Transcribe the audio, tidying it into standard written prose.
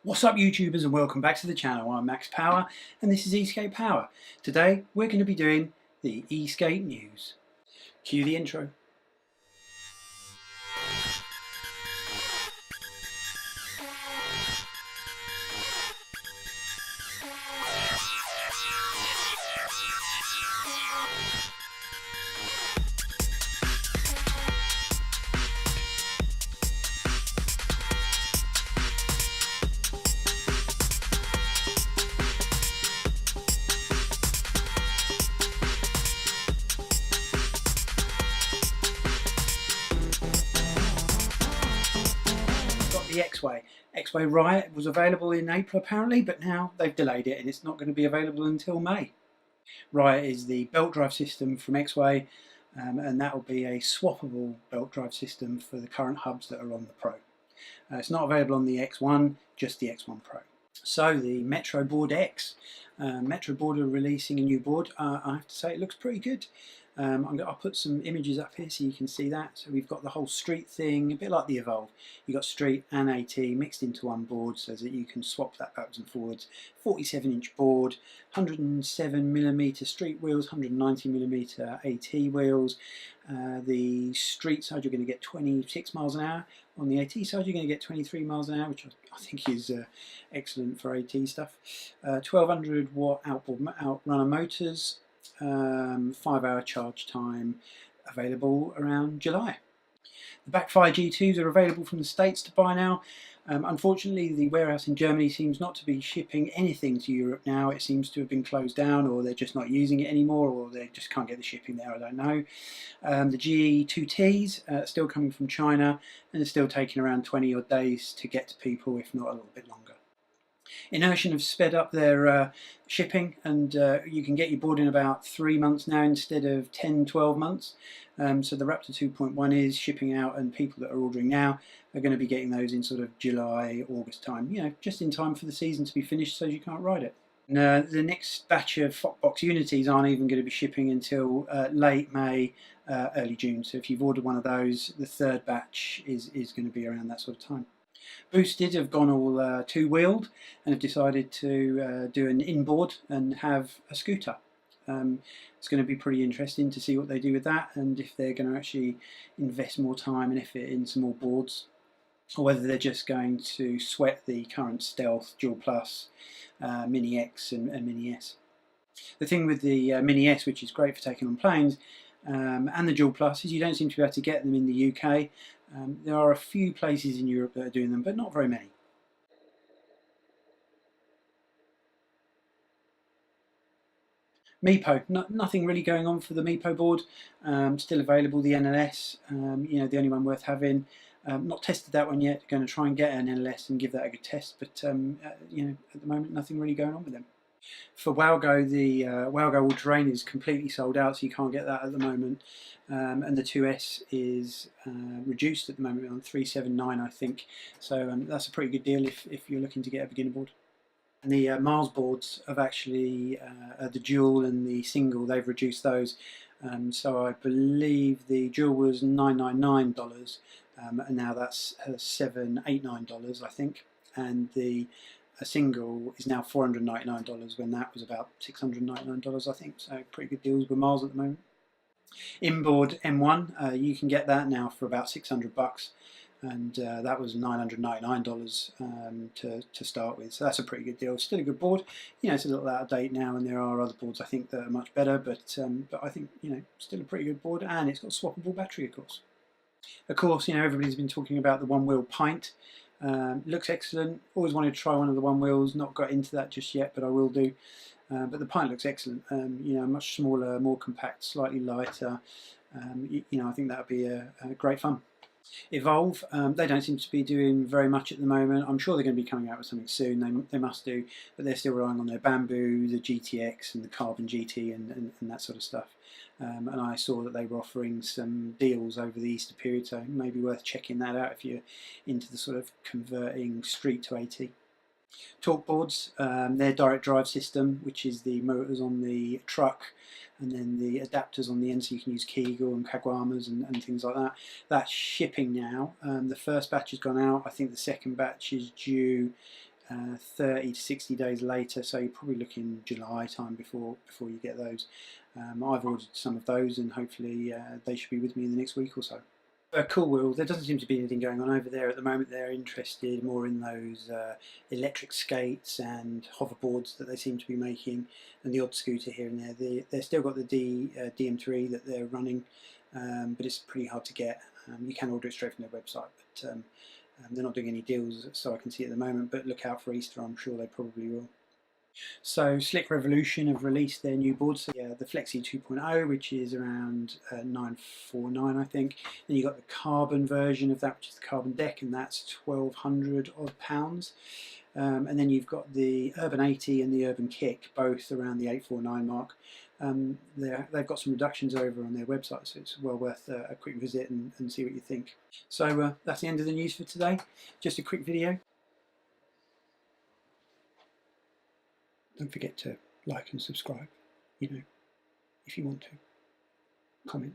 What's up YouTubers, and welcome back to the channel. I'm Max Power and this is ESK8 Power. Today we're going to be doing the ESK8 news. Cue the intro. The Exway Riot was available in April apparently, but now they've delayed it and it's not going to be available until May. Riot is the belt drive system from Exway, and that will be a swappable belt drive system for the current hubs that are on the Pro. It's not available on the X1, just the X1 Pro. So the Metroboard X. Metroboard are releasing a new board. I have to say it looks pretty good. I'll put some images up here so you can see that. So we've got the whole street thing, a bit like the Evolve. You've got street and AT mixed into one board so that you can swap that backwards and forwards. 47-inch board, 107mm street wheels, 190mm AT wheels. The street side you're going to get 26 miles an hour. On the AT side you're going to get 23 miles an hour, which I think is excellent for AT stuff. 1200 watt outrunner motors. 5-hour charge time, available around July. The Backfire G2s are available from the States to buy now. Unfortunately, the warehouse in Germany seems not to be shipping anything to Europe now. It seems to have been closed down, or they're just not using it anymore, or they just can't get the shipping there, I don't know. The GE2Ts are still coming from China, and they're still taking around 20 odd days to get to people, if not a little bit longer. Enertion have sped up their shipping, and you can get your board in about 3 months now instead of 10-12 months. So the Raptor 2.1 is shipping out, and people that are ordering now are going to be getting those in sort of July, August time, you know, just in time for the season to be finished so you can't ride it. And, the next batch of Foxbox Unities aren't even going to be shipping until late May, early June. So if you've ordered one of those, the third batch is going to be around that sort of time. Boosted have gone all two-wheeled and have decided to do an inboard and have a scooter. It's going to be pretty interesting to see what they do with that, and if they're going to actually invest more time and effort in some more boards, or whether they're just going to sweat the current Stealth, Dual Plus, Mini X and Mini S. The thing with the Mini S, which is great for taking on planes, and the Dual Plus, is you don't seem to be able to get them in the UK. There are a few places in Europe that are doing them, but not very many. meepo, nothing really going on for the meepo board. Still available, the NLS, you know, the only one worth having. Not tested that one yet. Going to try and get an NLS and give that a good test, but you know, at the moment nothing really going on with them. For Walgo, the Walgo All Terrain is completely sold out, so you can't get that at the moment. And the 2S is reduced at the moment on 379, I think. So that's a pretty good deal if you're looking to get a beginner board. And the Mars boards have actually, the dual and the single, they've reduced those. So I believe the dual was $999, and now that's $789, I think. And the single is now $499 when that was about $699, I think. So pretty good deals with Mars at the moment. Inboard M1, you can get that now for about $600, and that was $999 to start with. So that's a pretty good deal. Still a good board. You know, it's a little out of date now, and there are other boards I think that are much better, but I think, you know, still a pretty good board, and it's got a swappable battery, of course. Of course, you know, everybody's been talking about the Onewheel Pint. Looks excellent. Always wanted to try one of the Onewheels. Not got into that just yet, but I will do. But the Pint looks excellent. You know, much smaller, more compact, slightly lighter. You know, I think that would be a great fun. Evolve, they don't seem to be doing very much at the moment. I'm sure they're going to be coming out with something soon. They must do, but they're still relying on their Bamboo, the GTX, and the Carbon GT, and that sort of stuff. And I saw that they were offering some deals over the Easter period, so maybe worth checking that out if you're into the sort of converting street to AT. Torque boards, their direct drive system, which is the motors on the truck and then the adapters on the end, so you can use Kegel and Caguamas and things like that. That's shipping now. The first batch has gone out. I think the second batch is due 30 to 60 days later, so you're probably looking July time before you get those. I've ordered some of those, and hopefully they should be with me in the next week or so. Koolwheel, there doesn't seem to be anything going on over there at the moment. They're interested more in those electric skates and hoverboards that they seem to be making, and the odd scooter here and there. They've still got the DM3 that they're running, but it's pretty hard to get. You can order it straight from their website, but they're not doing any deals, so I can see at the moment. But look out for Easter, I'm sure they probably will. So Slick Revolution have released their new board, so yeah, the Flexi 2.0, which is around 949, I think. Then you've got the carbon version of that, which is the carbon deck, and that's 1,200 odd pounds. And then you've got the Urban 80 and the Urban Kick, both around the 849 mark. They've got some reductions over on their website, so it's well worth a quick visit and see what you think. So that's the end of the news for today. Just a quick video. Don't forget to like and subscribe, if you want to. Comment.